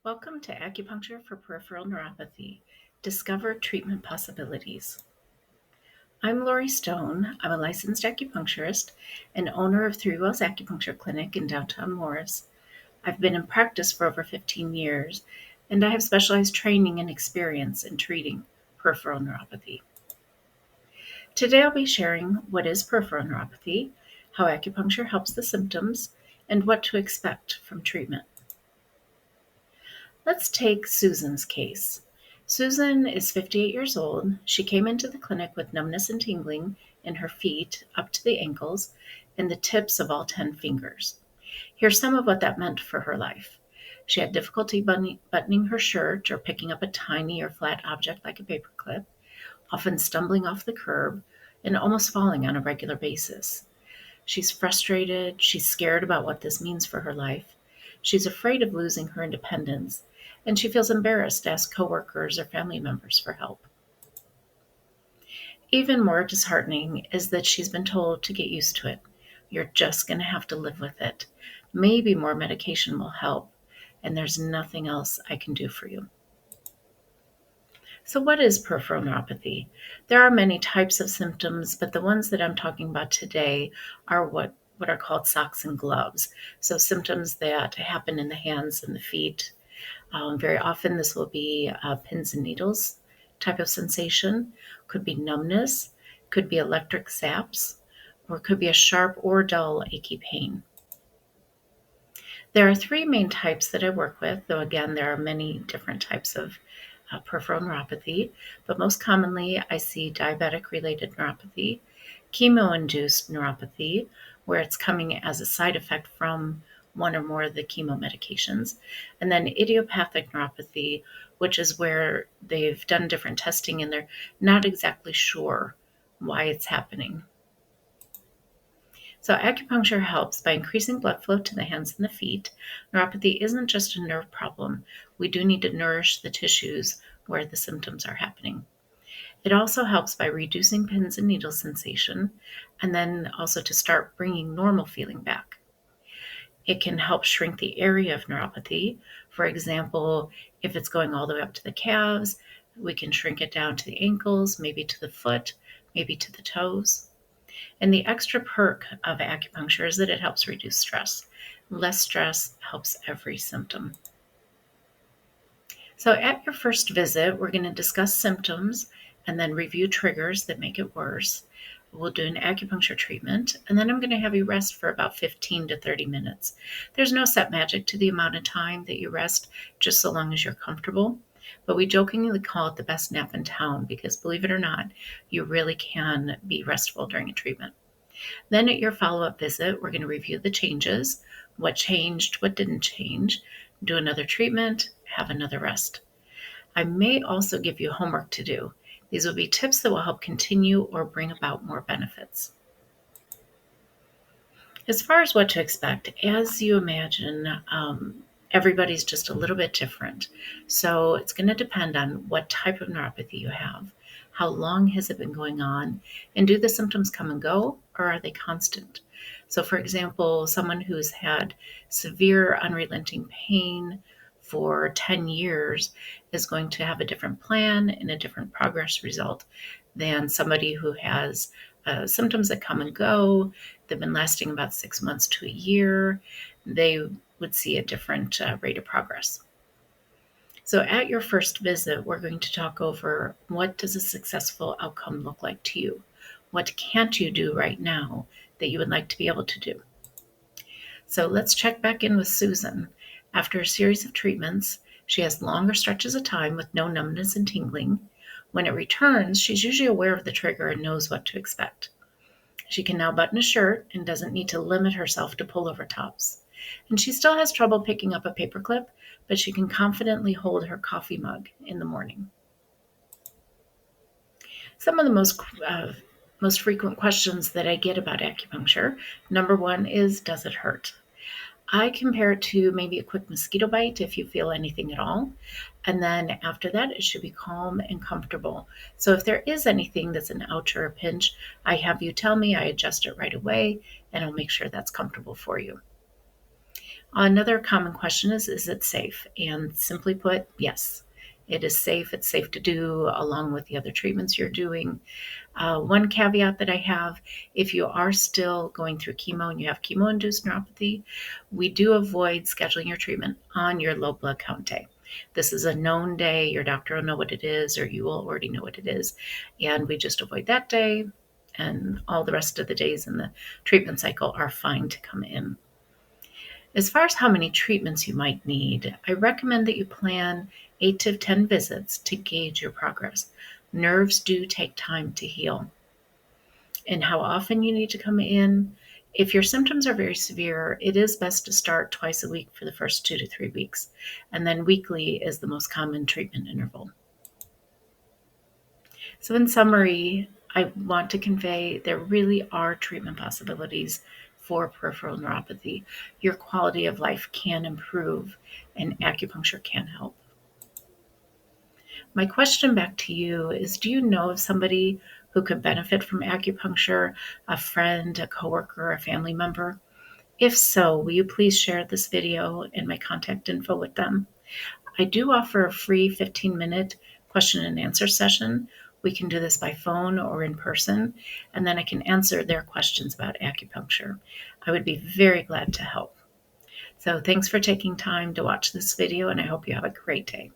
Welcome to Acupuncture for Peripheral Neuropathy. Discover treatment possibilities. I'm Lori Stone. I'm a licensed acupuncturist and owner of Three Wells Acupuncture Clinic in downtown Morris. I've been in practice for over 15 years, and I have specialized training and experience in treating peripheral neuropathy. Today I'll be sharing what is peripheral neuropathy, how acupuncture helps the symptoms, and what to expect from treatment. Let's take Susan's case. Susan is 58 years old. She came into the clinic with numbness and tingling in her feet up to the ankles and the tips of all 10 fingers. Here's some of what that meant for her life. She had difficulty buttoning her shirt or picking up a tiny or flat object like a paperclip, often stumbling off the curb and almost falling on a regular basis. She's frustrated. She's scared about what this means for her life. She's afraid of losing her independence, and she feels embarrassed to ask coworkers or family members for help. Even more disheartening is that she's been told to get used to it. You're just going to have to live with it. Maybe more medication will help, and there's nothing else I can do for you. So, what is peripheral neuropathy? There are many types of symptoms, but the ones that I'm talking about today are what are called socks and gloves. So, symptoms that happen in the hands and the feet. Very often, this will be pins and needles type of sensation, could be numbness, could be electric zaps, or it could be a sharp or dull achy pain. There are three main types that I work with, though again, there are many different types of peripheral neuropathy, but most commonly I see diabetic related neuropathy, chemo-induced neuropathy, where it's coming as a side effect from one or more of the chemo medications, and then idiopathic neuropathy, which is where they've done different testing and they're not exactly sure why it's happening. So acupuncture helps by increasing blood flow to the hands and the feet. Neuropathy isn't just a nerve problem. We do need to nourish the tissues where the symptoms are happening. It also helps by reducing pins and needle sensation, and then also to start bringing normal feeling back. It can help shrink the area of neuropathy. For example, if it's going all the way up to the calves, we can shrink it down to the ankles, maybe to the foot, maybe to the toes. And the extra perk of acupuncture is that it helps reduce stress. Less stress helps every symptom. So at your first visit, we're going to discuss symptoms and then review triggers that make it worse. We'll do an acupuncture treatment, and then I'm going to have you rest for about 15 to 30 minutes. There's no set magic to the amount of time that you rest, just so long as you're comfortable. But we jokingly call it the best nap in town because, believe it or not, you really can be restful during a treatment. Then at your follow-up visit, we're going to review the changes, what changed, what didn't change, do another treatment, have another rest. I may also give you homework to do. These will be tips that will help continue or bring about more benefits. As far as what to expect, as you imagine, everybody's just a little bit different. So it's going to depend on what type of neuropathy you have, how long has it been going on, and do the symptoms come and go, or are they constant? So, for example, someone who's had severe unrelenting pain for 10 years is going to have a different plan and a different progress result than somebody who has symptoms that come and go. They've been lasting about 6 months to a year. They would see a different rate of progress. So at your first visit, we're going to talk over what does a successful outcome look like to you? What can't you do right now that you would like to be able to do? So let's check back in with Susan. After a series of treatments, she has longer stretches of time with no numbness and tingling. When it returns, she's usually aware of the trigger and knows what to expect. She can now button a shirt and doesn't need to limit herself to pullover tops. And she still has trouble picking up a paperclip, but she can confidently hold her coffee mug in the morning. Some of the most frequent questions that I get about acupuncture, number one is, does it hurt? I compare it to maybe a quick mosquito bite if you feel anything at all. And then after that, it should be calm and comfortable. So if there is anything that's an ouch or a pinch, I have you tell me, I adjust it right away, and I'll make sure that's comfortable for you. Another common question is it safe? And simply put, yes, it is safe. It's safe to do along with the other treatments you're doing. One caveat that I have, if you are still going through chemo and you have chemo-induced neuropathy, we do avoid scheduling your treatment on your low blood count day. This is a known day. Your doctor will know what it is, or you will already know what it is. And we just avoid that day, and all the rest of the days in the treatment cycle are fine to come in. As far as how many treatments you might need, I recommend that you plan 8 to 10 visits to gauge your progress. Nerves do take time to heal. And how often you need to come in, if your symptoms are very severe, it is best to start twice a week for the first 2 to 3 weeks, and then weekly is the most common treatment interval. So, in summary, I want to convey there really are treatment possibilities for peripheral neuropathy. Your quality of life can improve, and acupuncture can help. My question back to you is, do you know of somebody who could benefit from acupuncture, a friend, a coworker, a family member? If so, will you please share this video and my contact info with them? I do offer a free 15-minute question and answer session. We can do this by phone or in person, and then I can answer their questions about acupuncture. I would be very glad to help. So thanks for taking time to watch this video, and I hope you have a great day.